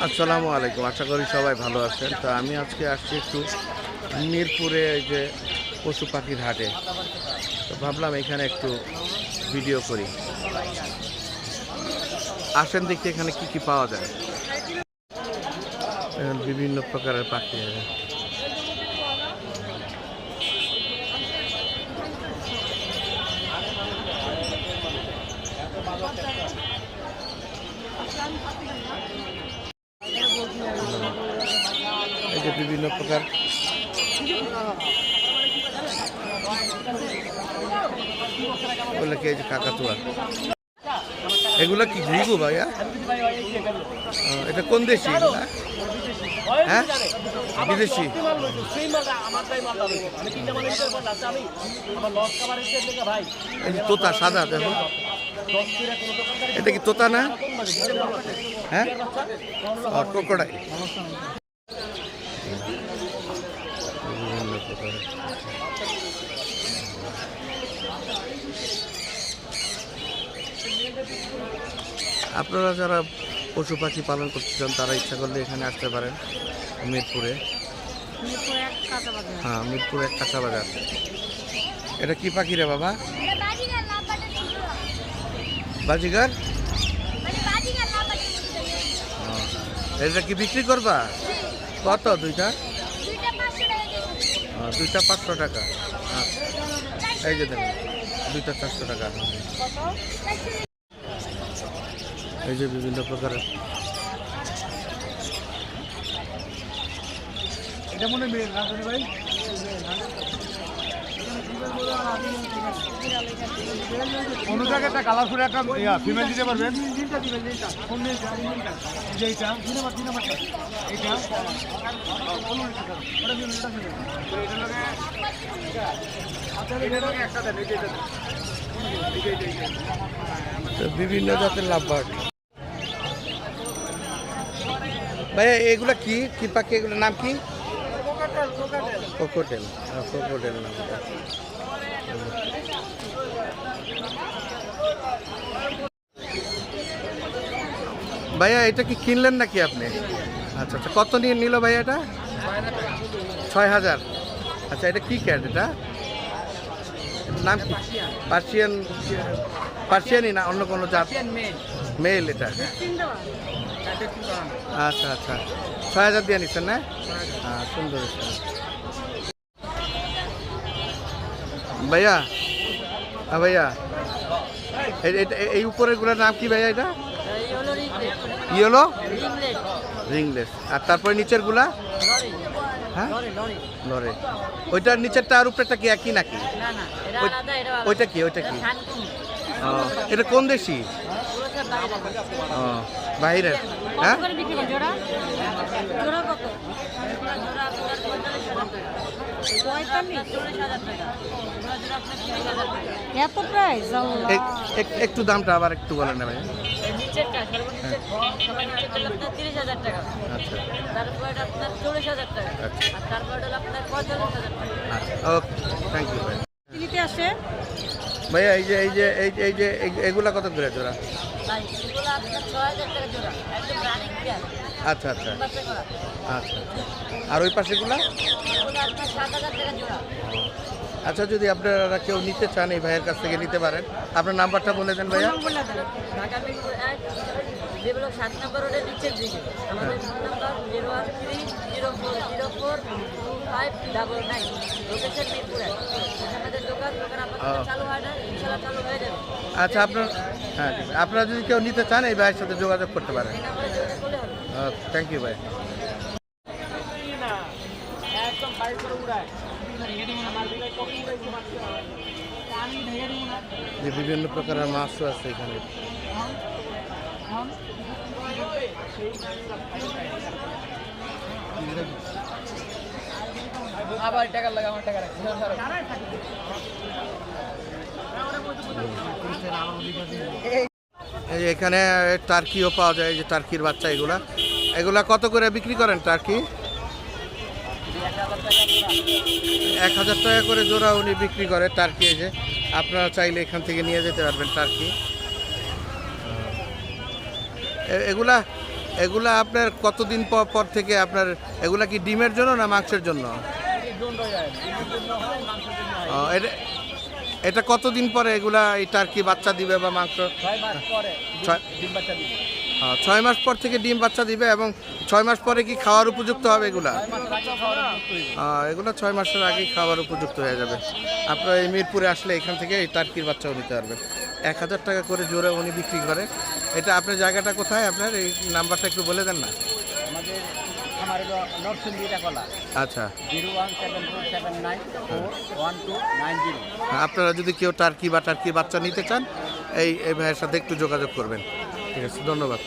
আসসালামু আলাইকুম, আশা করি সবাই ভালো আছেন। তো আমি আজকে আসছি একটু মিরপুরে এই যে পশু পাখির হাটে। তো ভাবলাম এখানে একটু ভিডিও করি। আসেন দেখি এখানে কি কি পাওয়া যায়। এখানে বিভিন্ন প্রকারের পাখি আছে। এই যে বিভিন্ন প্রকার বলে কি, এই যে কাকাতুয়া, এগুলা কি ঘুরিগু ভাইয়া? এটা কোন দেশি? হ্যাঁ, বিদেশি। এই যে তোতা সাদা, দেখো এটা কি তোতা না? হ্যাঁ, ক্রোকোডাইল। আপনারা যারা পশু পাখি পালন করতে চান তারা ইচ্ছা করলে এখানে আসতে পারেন মিরপুরে। হ্যাঁ, মিরপুর এক কাঁচা বাজার। এটা কি পাখি রে বাবা? বাজিগার। এটা কি বিক্রি করবা? কত? দুইটা 500 টাকা। এই যে দেখুন, দুইটা 400 টাকা। এই যে বিভিন্ন প্রকারের, এটা মনে মেয়ে না ভাই, অন্য জায়গায় একটা কালারফুল একটা ফিমেল দিতে পারবেন। বিভিন্ন জাতের লাভবার্ড। ভাইয়া এগুলা কি কি পাখি? এগুলোর নাম কি? কোকোটেল। কোকোটেল নাম। ভাইয়া এটা কি কিনলেন নাকি আপনি? আচ্ছা আচ্ছা, কত নিয়ে নিল ভাইয়া এটা? 6000। আচ্ছা, এটা কি ক্যাট? এটা নাম কি? পার্সিয়ান? পার্সিয়ানই না অন্য কোনো জাত? মেল এটা? আচ্ছা আচ্ছা, 6000 দিয়ে নিচ্ছেন না? হ্যাঁ, সুন্দর। ভাইয়া, হ্যাঁ ভাইয়া, এই উপরের গুলোর নাম কি ভাইয়া? এটা ইয়েলো রিংলেস। আর তারপরে নিচের গুলা? হ্যাঁ, লরে। ওইটার নিচেরটা আর উপরেরটা কি একই নাকি? ওইটা কি? ওইটা কি? এটা কোন দেশি? বাহিরের? হ্যাঁ, একটু দামটা আবার একটু বলেন না ভাই। থ্যাংক ইউ ভাই। ভাইয়া এই যে এই যে এই যে এগুলা কত করে জোড়া? আচ্ছা আচ্ছা আচ্ছা। আর ওই পাশেগুলা? আচ্ছা, যদি আপনারা কেউ নিতে চান এই ভাইয়ের কাছ থেকে নিতে পারেন। আপনার নাম্বারটা বলে দেন ভাইয়া। আচ্ছা, হ্যাঁ, আপনারা যদি কেউ নিতে চান এই ভাইয়ের সাথে যোগাযোগ করতে পারেন। থ্যাংক ইউ ভাই। যে বিভিন্ন প্রকারের মাছও আছে এখানে। এখানে টার্কিও পাওয়া যায়, যে টার্কির বাচ্চা। এগুলা কত করে বিক্রি করেন টার্কি? 1000 টাকা করে জোড়া উনি বিক্রি করে টার্কি। এই যে আপনারা চাইলে এখান থেকে নিয়ে যেতে পারবেন টার্কি। এগুলা এগুলা আপনার কতদিন পর পর থেকে আপনার এগুলা কি ডিমের জন্য না মাংসের জন্য? এটা এটা কতদিন পরে এগুলা এই টার্কি বাচ্চা দিবে বা মাংস? 6 মাস পর থেকে ডিম বাচ্চা দিবে এবং 6 মাস পরে কি খাওয়ার উপযুক্ত হবে এগুলা? এগুলো 6 মাসের আগেই খাওয়ার উপযুক্ত হয়ে যাবে। আপনারা এই মিরপুরে আসলে এখান থেকে এই টার্কির বাচ্চাও নিতে পারবেন। 1000 টাকা করে জোড়া উনি বিক্রি করে। এটা আপনার জায়গাটা কোথায়? আপনার এই নাম্বারটা একটু বলে দেন না। আমাদের আমার হলো নরসিংদী কলা আচ্ছা, 01747941290। আপনারা যদি কেউ টার্কি বা টার্কির বাচ্চা নিতে চান এই ভাইয়ের সাথে একটু যোগাযোগ করবেন। ঠিক আছে, ধন্যবাদ।